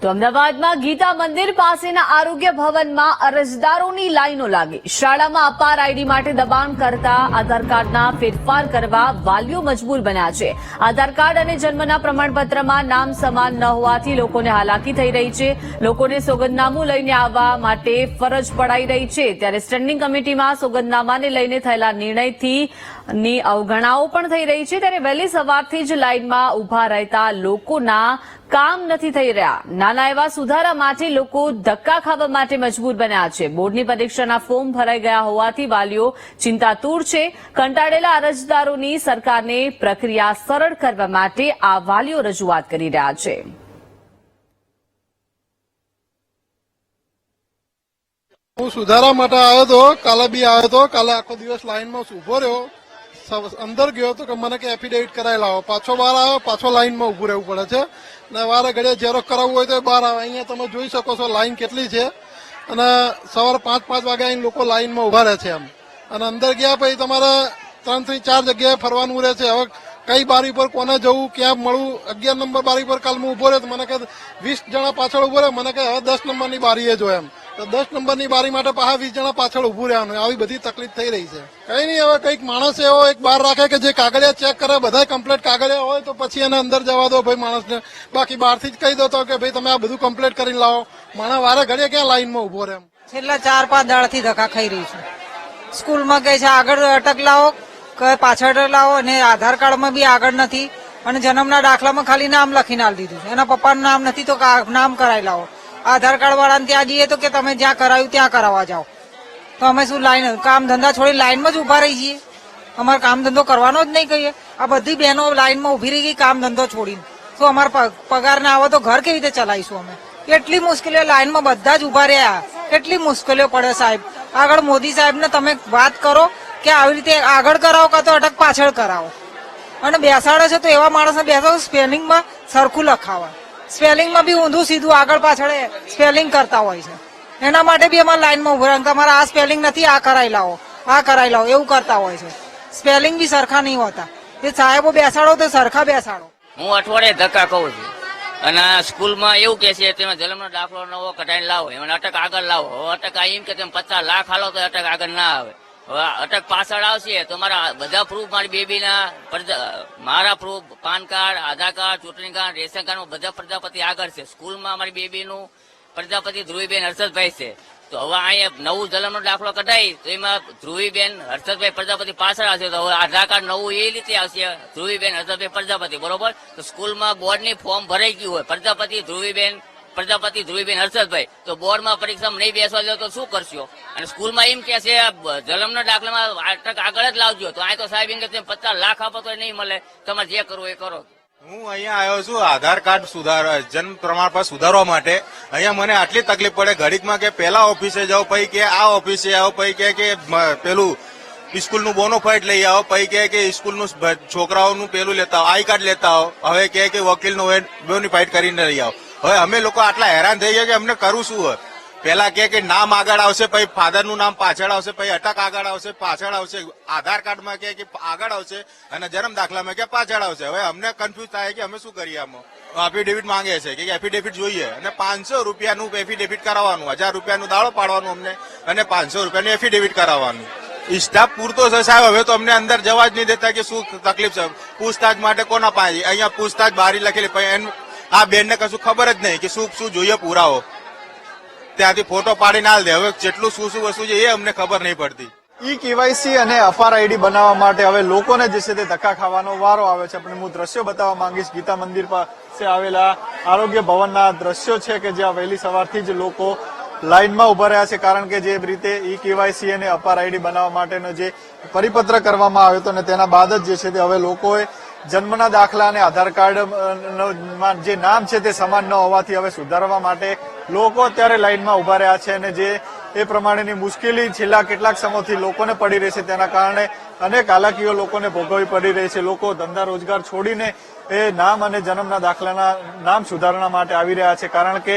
તો અમદાવાદમાં ગીતા મંદિર પાસેના આરોગ્ય ભવનમાં અરજદારોની લાઈનો લાગી। શાળામાં અપાર આઈડી માટે દબાણ કરતા આધાર કાર્ડના ફેરફાર કરવા વાલીઓ મજબૂર બન્યા છે। આધાર કાર્ડ અને જન્મના પ્રમાણપત્રમાં નામ સમાન ન હોવાથી લોકોને હાલાકી થઈ રહી છે। લોકોને સોગંદનામું લઈને આવવા માટે ફરજ પડાઈ રહી છે। ત્યારે સ્ટેન્ડિંગ કમિટીમાં સોગંદનામાને લઈને થયેલા નિર્ણયથી અવગણાઓ પણ થઈ રહી છે। ત્યારે વહેલી સવારથી જ લાઈનમાં ઉભા રહેતા લોકોના કામ નથી થઈ રહ્યા। નાના એવા સુધારા માટે લોકો ધક્કા ખાવા માટે મજબૂર બન્યા છે। બોર્ડની પરીક્ષાના ફોર્મ ભરાઈ ગયા હોવાથી વાલીઓ ચિંતાતુર છે। કંટાળેલા અરજદારોની સરકારને પ્રક્રિયા સરળ કરવા માટે આ વાલીઓ રજૂઆત કરી રહ્યા છે। હું સુધારા માટે આવ્યો હતો, કાલે બી આવ્યો હતો। કાલે આખો દિવસ લાઈનમાં ઉભો રહ્યો, અંદર ગયો તો કે મને કે એફિડેવિટ કરાવી લાવો, પાછો બહાર આવ્યો, પાછો લાઈનમાં ઉભું રહેવું પડે છે ને વારે ઘડીએ ઝેરોક્ષ કરાવવું હોય તો બહાર આવે। અહીંયા તમે જોઈ શકો છો લાઈન કેટલી છે અને સવારે 5-5 વાગે આવીને લોકો લાઈનમાં ઉભા રહે છે એમ। અને અંદર ગયા પછી તમારે 3 થી 4 જગ્યાએ ફરવાનું રહે છે। હવે કઈ બારી પર કોને જવું, ક્યાં મળવું? 11 નંબર બારી પર કાલ હું ઉભો રહ્યો તો મને કે 20 જણા પાછળ ઉભો રહે, મને કે હવે 10 નંબરની બારીએ જો એમ। તો 10 નંબરની બારી માટે પાછા 20 જણા પાછળ ઉભું રહેવાનું। આવી બધી તકલીફ થઈ રહી છે। કઈ નહીં, હવે કઈક માણસ એવો એક બહાર રાખે કે જે કાગળિયા ચેક કરે, બધા કમ્પ્લીટ કાગળિયા હોય તો પછી એને અંદર જવા દો ભાઈ માણસને। બાકી બહારથી જ કહી દો તો કે ભાઈ તમે આ બધું કમ્પ્લીટ કરીને લાવો। માણસ વારે ઘડીએ ક્યાં લાઈનમાં ઉભો રહે? છેલ્લા 4-5 દાડાથી ધક્કા ખાઈ રહી છું। સ્કૂલમાં કહે છે આગળ અટક લાવો, કે પાછળ લાવો, અને આધાર કાર્ડમાં બી આગળ નથી, અને જન્મના દાખલામાં ખાલી નામ લખીને આલી દીધું છે। એના પપ્પાનું નામ નથી તો નામ કરાવી લાવો। આધાર કાર્ડ વાળાને ત્યાં જઈએ તો કે તમે જ્યાં કરાવ્યું ત્યાં કરાવવા જાઓ। તો અમે શું લાઈન કામ ધંધા છોડી લાઈનમાં જ ઉભા રહી છીએ? અમારે કામ ધંધો કરવાનો જ નહીં કહીએ? આ બધી બહેનો લાઈનમાં ઉભી રહી ગઈ કામ ધંધો છોડીને, તો અમારા પગાર ના આવે તો ઘર કેવી રીતે ચલાવીશું અમે? કેટલી મુશ્કેલીઓ, લાઈનમાં બધા જ ઉભા રહ્યા, કેટલી મુશ્કેલીઓ પડે સાહેબ। આગળ મોદી સાહેબને તમે વાત કરો કે આવી રીતે આગળ કરાવો કાં તો અટક પાછળ કરાવો, અને બેસાડે છે તો એવા માણસને બેસાડો સ્પેલિંગમાં સરખું લખાવા। સ્પેલિંગમાં બી ઊંધું સીધું આગળ પાછળ સ્પેલિંગ કરતા હોય છે। એના માટે બી અમારે લાઈનમાં ઉભા રહે, તમારા આ સ્પેલિંગ નથી, આ કરાવી લાવો, આ કરાવી લાવો, એવું કરતા હોય છે। સ્પેલિંગ બી સરખા નહીં હોતા। એ સાહેબો બેસાડો તો સરખા બેસાડો। હું અઠવાડિયે ધક્કા કહું છું, અને સ્કૂલમાં એવું કે છે તમે જન્મનો દાખલો નવો કઢાઈને લાવો, એમાં અટક આગળ લાવો। હવે અટક એમ કે તમે 50 લાખ હાલો તો અટક આગળ ના આવે। હવે અટક પાછળ આવશે તો મારા બધા પ્રૂફ, મારી બેબીના મારા પ્રૂફ, પાન કાર્ડ, આધાર કાર્ડ, ચૂંટણી કાર્ડ, રેશન કાર્ડ બધા પ્રજાપતિ આગળ છે। સ્કૂલમાં મારી બેબીનું પ્રજાપતિ ધ્રુવીબેન હર્ષદભાઈ છે। તો હવે અહીંયા નવું જન્મનો દાખલો કઢાઈ તો એમાં ધ્રુવીબેન હર્ષદભાઈ પ્રજાપતિ પાછળ આવશે, તો હવે આધાર કાર્ડ નવું એ રીતે આવશે ધ્રુવીબેન હર્ષદભાઈ પ્રજાપતિ, બરોબર? તો સ્કૂલમાં બોર્ડની ફોર્મ ભરાઈ ગયું હોય પ્રજાપતિ ધ્રુવીબેન હર્ષદભાઈ, તો બોર્ડમાં પરીક્ષામાં નહીં બેસવા દો તો શું કરશો? અને સ્કૂલમાં એમ કે છે જન્મના દાખલામાં અટક આગળ જ લાવજો, તો અહીં તો સાહેબ એમ કે 50 લાખ આપો તો નહીં મળે, તમારે જે કરવું એ કરો। હું અહીંયા આવ્યો છું આધાર કાર્ડ જન્મ પ્રમાણપત્ર સુધારવા માટે। અહીંયા મને આટલી તકલીફ પડે ઘડીકમાં કે પેલા ઓફિસે જાઓ, પછી કે આ ઓફિસે આવો, પછી કે પેલું સ્કૂલનું બોનોફાઇડ લઈ આવો, પછી કે સ્કૂલનું છોકરાઓનું પેલું લેતા આવો, આઈ કાર્ડ લેતા આવો, હવે કે વકીલનું બોનોફાઇડ કરીને લઈ આવો। હવે અમે લોકો આટલા હેરાન થઈ ગયા કે અમને કરવું શું હોય? પેલા કે નામ આગળ આવશે, પછી ફાધરનું નામ પાછળ આવશે, પછી અટક આગળ આવશે, પાછળ આવશે, આધાર કાર્ડમાં કે આગળ આવશે, અને જન્મ દાખલામાં કે પાછળ આવશે। હવે અમને કન્ફ્યુઝ થાય કે અમે શું કરીએ? આમાં એફિડેવિટ માંગે છે કે એફિડેવિટ જોઈએ, અને 500 રૂપિયાનું એફિડેવિટ કરાવવાનું, 1000 રૂપિયાનું દાડો પાડવાનું અમને, અને 500 રૂપિયાનું એફિડેવિટ કરાવવાનું। સ્ટાફ પૂરતો છે સાહેબ, હવે તો અમને અંદર જવા જ નહીં દેતા કે શું તકલીફ છે? પૂછતાછ માટે કોના પાસે? અહીંયા પૂછતાછ બારી લખેલી, પછી આ બેનને કશું ખબર જ નહીં કે શું શું જોઈએ પુરાવો, ત્યાંથી ફોટો પાડીને હાલ દે। હવે જેટલું શું વસ્તુ છે એ અમને ખબર નહીં પડતી। ઈ કેવાયસી અને અપાર આઈડી બનાવવા માટે હવે લોકોને જે છે તે ધક્કા ખાવાનો વારો આવે છે। આપણે હું દ્રશ્યો બતાવવા માંગીશ ગીતા મંદિર પાસે આવેલા આરોગ્ય ભવનના દ્રશ્યો છે કે જ્યાં વહેલી સવારથી જ લોકો લાઈનમાં ઉભા રહ્યા છે, કારણ કે જે રીતે ઈ કેવાયસી અને અપાર આઈડી બનાવવા માટેનો જે પરિપત્ર કરવામાં આવ્યો હતો ને તેના બાદ જ જે છે તે હવે લોકોએ જન્મના દાખલા અને આધાર કાર્ડમાં જે નામ છે તે સમાન ન હોવાથી હવે સુધારવા માટે લોકો અત્યારે લાઈનમાં ઉભા રહ્યા છે, અને જે એ પ્રમાણેની મુશ્કેલી છેલ્લા કેટલાક સમયથી લોકોને પડી રહી છે, તેના કારણે અનેક હાલાકીઓ લોકોને ભોગવવી પડી રહી છે। લોકો ધંધા રોજગાર છોડીને એ નામ અને જન્મના દાખલાના નામ સુધારણા માટે આવી રહ્યા છે, કારણ કે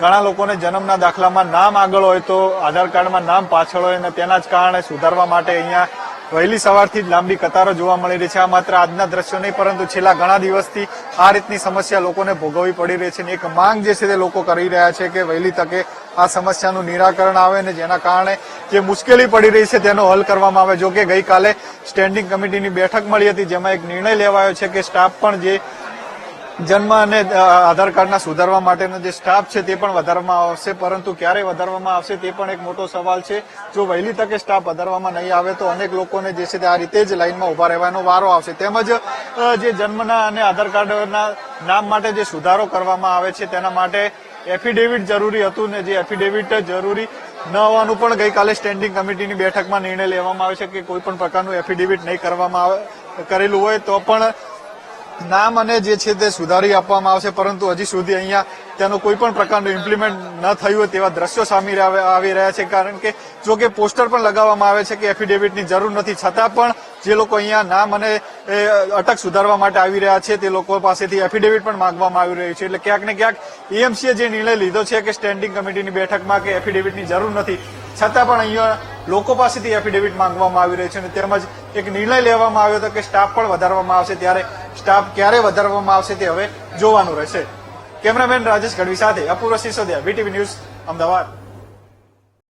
ઘણા લોકોને જન્મના દાખલામાં નામ આગળ હોય તો આધાર કાર્ડમાં નામ પાછળ હોય, અને તેના જ કારણે સુધારવા માટે અહીંયા વહેલી સવારથી જ લાંબી કતારો જોવા મળી રહી છે. આ માત્ર આજના દ્રશ્યો નહીં, પરંતુ છેલ્લા ઘણા દિવસથી આ રીતની સમસ્યા લોકોને ભોગવવી પડી રહી છે. અને એક માંગ જે છે તે લોકો કરી રહ્યા છે કે વહેલી તકે આ સમસ્યાનું નિરાકરણ આવે અને જેના કારણે જે મુશ્કેલી પડી રહી છે તેનો હલ કરવામાં આવે. જો કે ગઈકાલે સ્ટેન્ડિંગ કમિટીની બેઠક મળી હતી, જેમાં એક નિર્ણય લેવાયો છે કે સ્ટાફ પણ જે જન્મ અને આધાર કાર્ડના સુધારવા માટેનો જે સ્ટાફ છે તે પણ વધારવામાં આવશે, પરંતુ ક્યારે વધારવામાં આવશે તે પણ એક મોટો સવાલ છે. જો વહેલી તકે સ્ટાફ વધારવામાં નહીં આવે તો અનેક લોકોને જે છે તે આ રીતે જ લાઈનમાં ઉભા રહેવાનો વારો આવશે. તેમજ જે જન્મના અને આધાર કાર્ડના નામ માટે જે સુધારો કરવામાં આવે છે તેના માટે એફિડેવિટ જરૂરી હતું ને જે એફિડેવિટ જરૂરી ન હોવાનું પણ ગઈકાલે સ્ટેન્ડિંગ કમિટીની બેઠકમાં નિર્ણય લેવામાં આવે છે કે કોઈ પણ પ્રકારનું એફિડેવિટ નહીં કરવામાં આવે, કરેલું હોય તો પણ નામ અને જે છે તે સુધારી આપવામાં આવશે. પરંતુ હજી સુધી અહીંયા તેનું કોઈ પણ પ્રકારનું ઇમ્પ્લિમેન્ટ ન થયું હોય તેવા દ્રશ્યો સામે આવી રહ્યા છે. કારણ કે જો કે પોસ્ટર પણ લગાવવામાં આવે છે કે એફિડેવિટની જરૂર નથી, છતાં પણ જે લોકો અહીંયા નામ અને અટક સુધારવા માટે આવી રહ્યા છે તે લોકો પાસેથી એફિડેવિટ પણ માંગવામાં આવી રહ્યું છે. એટલે ક્યાંક ને ક્યાંક એએમસીએ જે નિર્ણય લીધો છે કે સ્ટેન્ડિંગ કમિટીની બેઠકમાં કે એફિડેવિટની જરૂર નથી, છતાં પણ અહીંયા લોકો પાસેથી એફિડેવિટ માંગવામાં આવી રહ્યું છે. અને તેમજ એક નિર્ણય લેવામાં આવ્યો હતો કે સ્ટાફ પણ વધારવામાં આવશે, ત્યારે સ્ટાફ ક્યારે વધારવામાં આવશે તે હવે જોવાનું રહેશે. કેમેરામેન રાજેશ ગઢવી સાથે અપૂર્વ સિસોદિયા, વીટીવી ન્યૂઝ, અમદાવાદ.